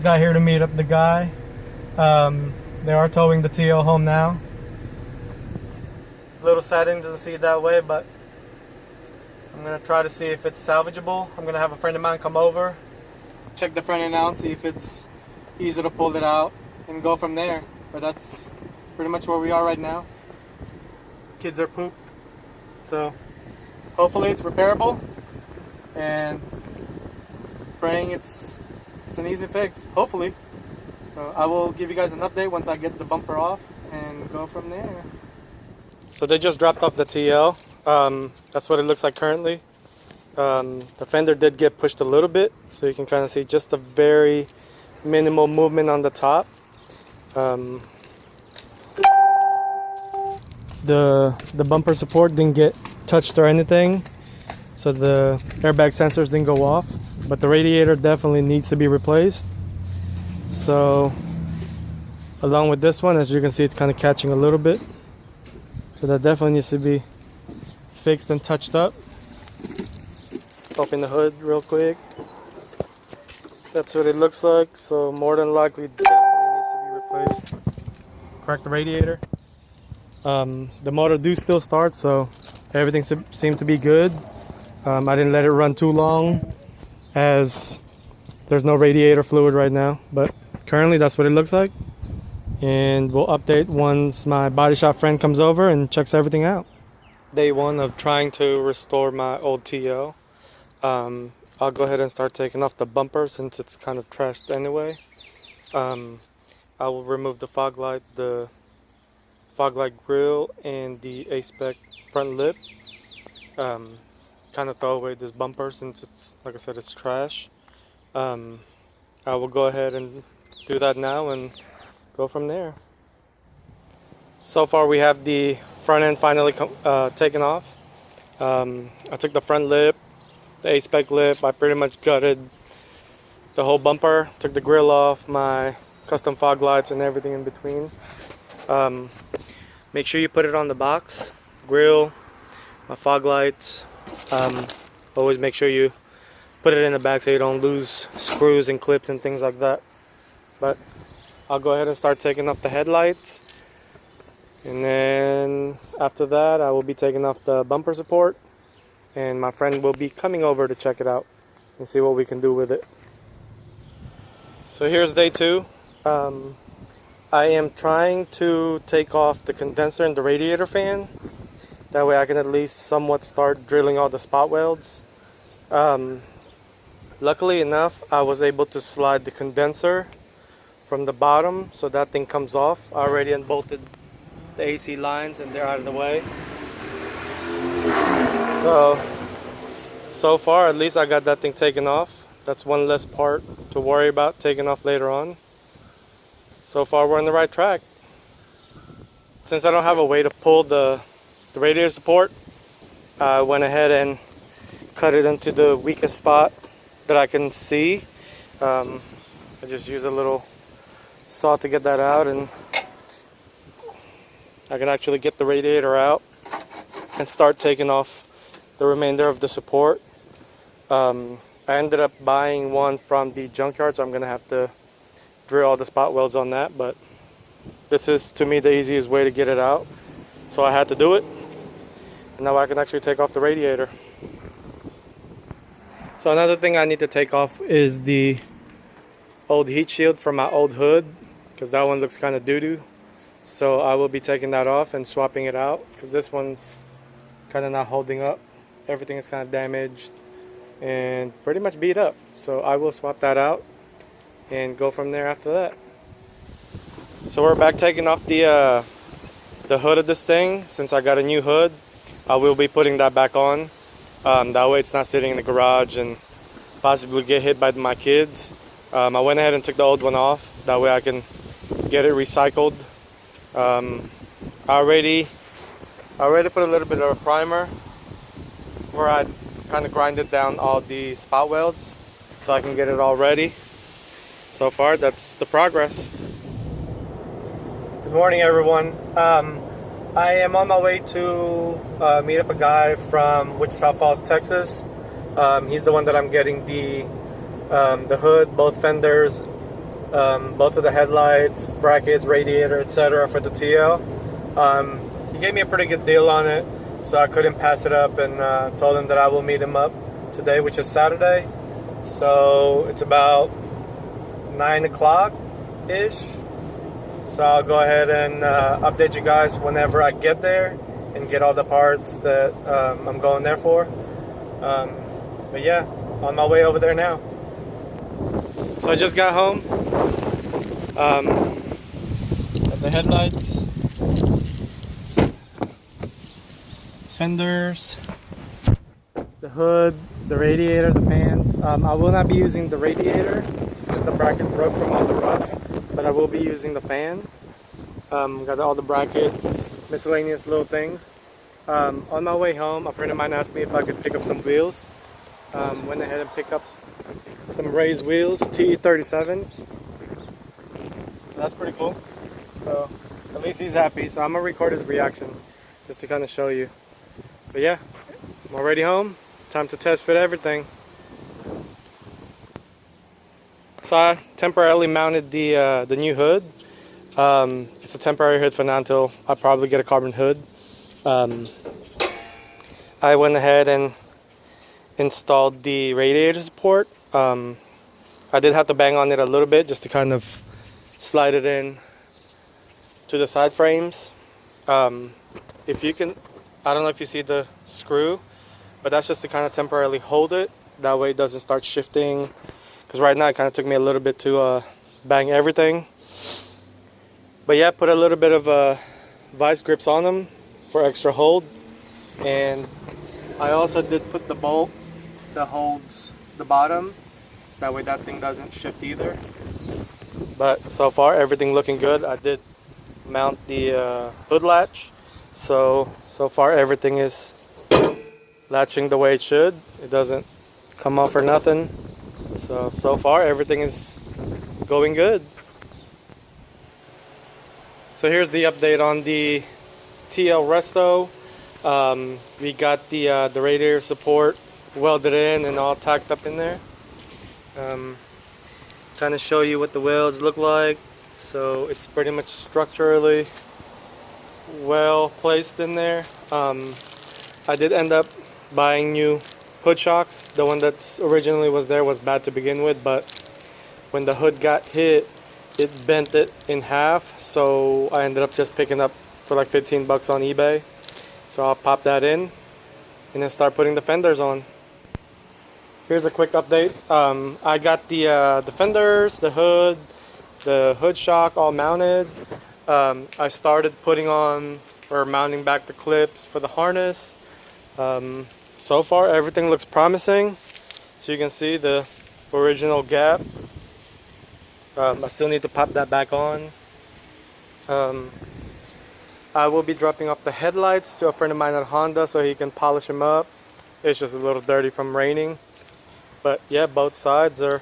got here to meet up the guy. They are towing the TL home now. Little siding doesn't see it that way, but I'm gonna try to see if it's salvageable. I'm gonna have a friend of mine come over, check the front end out, see if it's easy to pull it out, and go from there. But that's pretty much where we are right now. Kids are pooped, so hopefully it's repairable, and praying it's an easy fix, hopefully. So I will give you guys an update once I get the bumper off and go from there. So they just dropped off the TL. That's what it looks like currently. The fender did get pushed a little bit, so you can kind of see just a very minimal movement on the top. The bumper support didn't get touched or anything, so the airbag sensors didn't go off, but the radiator definitely needs to be replaced. So along with this one, as you can see, it's kind of catching a little bit, so that definitely needs to be fixed and touched up. Open the hood real quick. That's what it looks like. So more than likely definitely needs to be replaced. Crack the radiator. The motor do still start, so everything seemed to be good. I didn't let it run too long, as there's no radiator fluid right now, but currently that's what it looks like. And we'll update once my body shop friend comes over and checks everything out. Day one of trying to restore my old TL. I'll go ahead and start taking off the bumper since it's kind of trashed anyway. I will remove the fog light, the fog light grill, and the A-spec front lip. Kind of throw away this bumper since it's, like I said, it's trash. I will go ahead and do that now and go from there. So far we have the front end finally taken off. I took the front lip, the A-spec lip. I pretty much gutted the whole bumper, took the grill off, my custom fog lights and everything in between. Make sure you put it on the box, grill, my fog lights. Always make sure you put it in the bag so you don't lose screws and clips and things like that. But I'll go ahead and start taking off the headlights, and then after that I will be taking off the bumper support, and my friend will be coming over to check it out and see what we can do with it. So here's day two. I am trying to take off the condenser and the radiator fan. That way I can at least somewhat start drilling all the spot welds. Luckily enough, I was able to slide the condenser from the bottom, so that thing comes off. I already unbolted the AC lines and they're out of the way. So far at least I got that thing taken off. That's one less part to worry about taking off later on. So far we're on the right track. Since I don't have a way to pull the radiator support, I went ahead and cut it into the weakest spot that I can see. I just use a little saw to get that out, and I can actually get the radiator out and start taking off the remainder of the support. I ended up buying one from the junkyard, so I'm gonna have to drill all the spot welds on that, but this is to me the easiest way to get it out, so I had to do it. And now I can actually take off the radiator. So another thing I need to take off is the old heat shield from my old hood, because that one looks kind of doo-doo. So I will be taking that off and swapping it out, because this one's kind of not holding up. Everything is kind of damaged and pretty much beat up. So I will swap that out and go from there after that. So we're back taking off the hood of this thing. Since I got a new hood, I will be putting that back on. That way it's not sitting in the garage and possibly get hit by my kids. I went ahead and took the old one off. That way I can get it recycled. I already put a little bit of a primer where I kind of grinded down all the spot welds so I can get it all ready. So far, that's the progress. Good morning, everyone. I am on my way to meet up a guy from Wichita Falls, Texas. He's the one that I'm getting the hood, both fenders, both of the headlights, brackets, radiator, etc. for the TL. He gave me a pretty good deal on it, so I couldn't pass it up, and told him that I will meet him up today, which is Saturday. So it's about 9 o'clock ish. So I'll go ahead and update you guys whenever I get there and get all the parts that I'm going there for. But yeah, on my way over there now. So I just got home. Got the headlights, fenders, the hood, the radiator, the fans. I will not be using the radiator just because the bracket broke from all the rust, but I will be using the fan. Got all the brackets, miscellaneous little things. On my way home, a friend of mine asked me if I could pick up some wheels. Went ahead and picked up some raised wheels, TE37s. So that's pretty cool. So at least he's happy. So I'm gonna record his reaction just to kind of show you. But yeah, I'm already home. Time to test fit everything. So I temporarily mounted the new hood. It's a temporary hood for now until I probably get a carbon hood. I went ahead and installed the radiator support. I did have to bang on it a little bit just to kind of slide it in to the side frames. If you can, I don't know if you see the screw, but that's just to kind of temporarily hold it. That way it doesn't start shifting. Because right now it kind of took me a little bit to bang everything. But yeah, put a little bit of vice grips on them for extra hold. And I also did put the bolt that holds the bottom. That way that thing doesn't shift either. But so far everything looking good. I did mount the hood latch. So far everything is latching the way it should. It doesn't come off or nothing. So far everything is going good. So here's the update on the TL resto. We got the radiator support welded in and all tacked up in there. Kind of show you what the welds look like. So it's pretty much structurally well placed in there. I did end up buying new hood shocks. The one that's originally was there was bad to begin with, but when the hood got hit, it bent it in half. So I ended up just picking up for like 15 bucks on eBay. So I'll pop that in and then start putting the fenders on. Here's a quick update. I got the fenders, the hood shock all mounted. I started putting on or mounting back the clips for the harness. So far everything looks promising. So you can see the original gap. I still need to pop that back on. I will be dropping off the headlights to a friend of mine at Honda so he can polish them up. It's just a little dirty from raining. But yeah, both sides are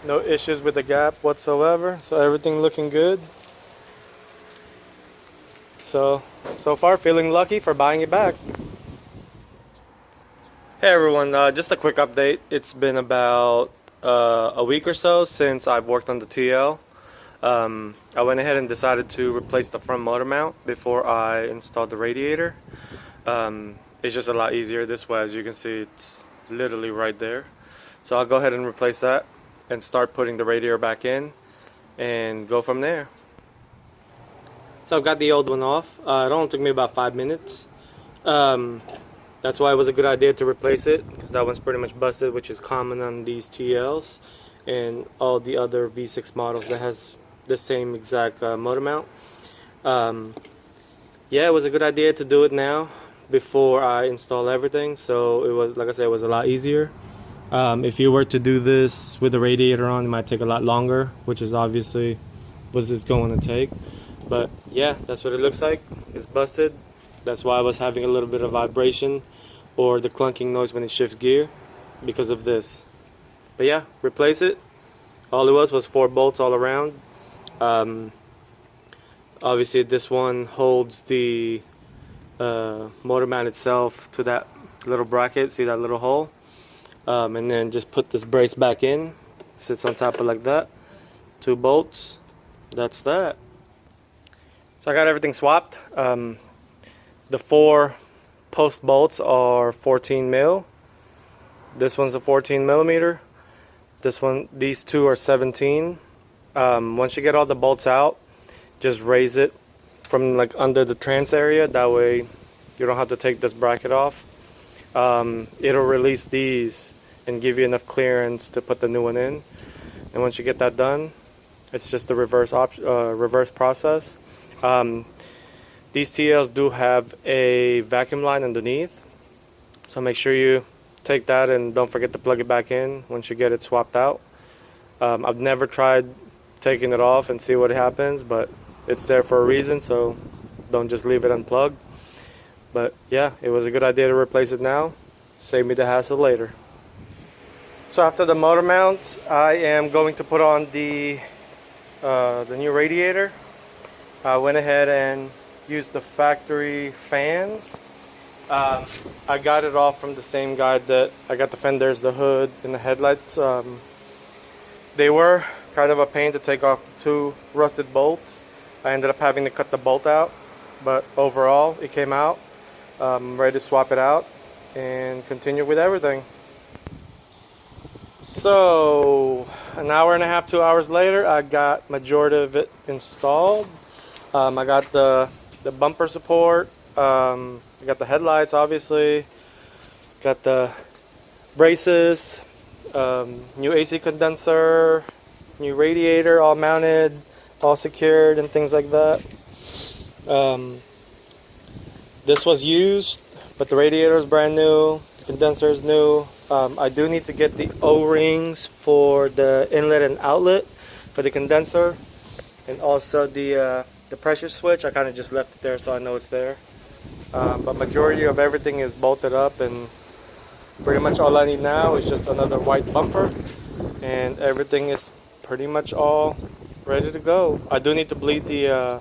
no issues with the gap whatsoever. So everything looking good. So far feeling lucky for buying it back. Hey everyone, just a quick update. It's been about a week or so since I've worked on the TL. I went ahead and decided to replace the front motor mount before I installed the radiator. It's just a lot easier this way. As you can see, it's literally right there. So I'll go ahead and replace that and start putting the radiator back in and go from there. So I've got the old one off. It only took me about 5 minutes. That's why it was a good idea to replace it, because that one's pretty much busted, which is common on these TLs and all the other V6 models that has the same exact motor mount. Yeah, it was a good idea to do it now before I install everything. So it was, like I said, it was a lot easier. If you were to do this with the radiator on, it might take a lot longer, which is obviously what it's going to take. But yeah, that's what it looks like. It's busted. That's why I was having a little bit of vibration or the clunking noise when it shifts gear, because of this. But yeah, replace it. All it was 4 bolts all around. Obviously this one holds the motor mount itself to that little bracket. See that little hole? And then just put this brace back in. Sits on top of like that. 2 bolts. That's that. So I got everything swapped. The 4 post bolts are 14 mil. This one's a 14 millimeter. These 2 are 17. Once you get all the bolts out, just raise it from like under the trans area. That way you don't have to take this bracket off. It'll release these and give you enough clearance to put the new one in. And once you get that done, it's just the reverse process. These TLs do have a vacuum line underneath, so make sure you take that and don't forget to plug it back in once you get it swapped out. I've never tried taking it off and see what happens, but it's there for a reason, so don't just leave it unplugged. But yeah, it was a good idea to replace it now. Save me the hassle later. So after the motor mount, I am going to put on the new radiator. I went ahead and used the factory fans. I got it off from the same guy that I got the fenders, the hood, and the headlights. They were kind of a pain to take off the 2 rusted bolts. I ended up having to cut the bolt out, but overall it came out. I'm ready to swap it out and continue with everything. So an hour and a half, 2 hours later, I got majority of it installed. I got the bumper support, I got the headlights, obviously, got the braces, new AC condenser, new radiator, all mounted, all secured, and things like that. This was used, but the radiator is brand new, the condenser is new. I do need to get the O-rings for the inlet and outlet for the condenser, and also the pressure switch. I kind of just left it there so I know it's there. But majority of everything is bolted up, and pretty much all I need now is just another white bumper, and everything is pretty much all ready to go. I do need to bleed the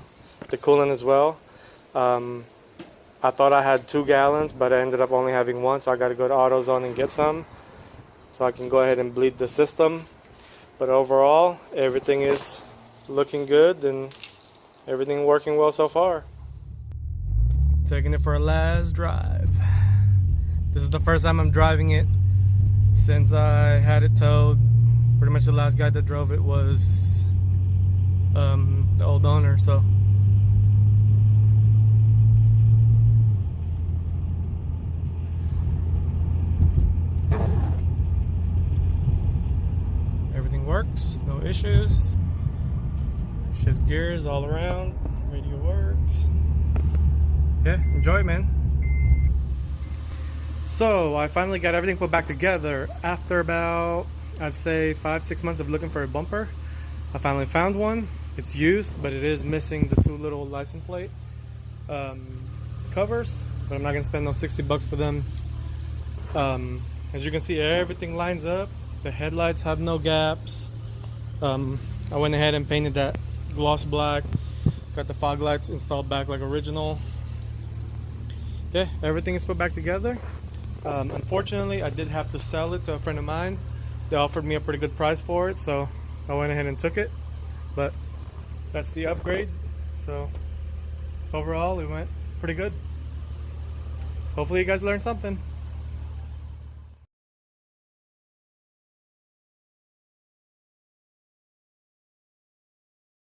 coolant as well. I thought I had 2 gallons, but I ended up only having 1, so I got to go to AutoZone and get some so I can go ahead and bleed the system. But overall, everything is looking good and everything working well so far. Taking it for a last drive. This is the first time I'm driving it since I had it towed. Pretty much the last guy that drove it was the old owner, so. Everything works, no issues. Shifts gears all around, radio works. Yeah, enjoy it, man. So I finally got everything put back together after about, I'd say 5-6 months of looking for a bumper. I finally found one. It's used, but it is missing the 2 little license plate covers, but I'm not gonna spend those 60 bucks for them. As you can see, everything lines up. The headlights have no gaps. I went ahead and painted that gloss black. Got the fog lights installed back like original. Yeah, everything is put back together. Unfortunately, I did have to sell it to a friend of mine. They offered me a pretty good price for it, so I went ahead and took it. But that's the upgrade. So overall, it went pretty good. Hopefully you guys learned something.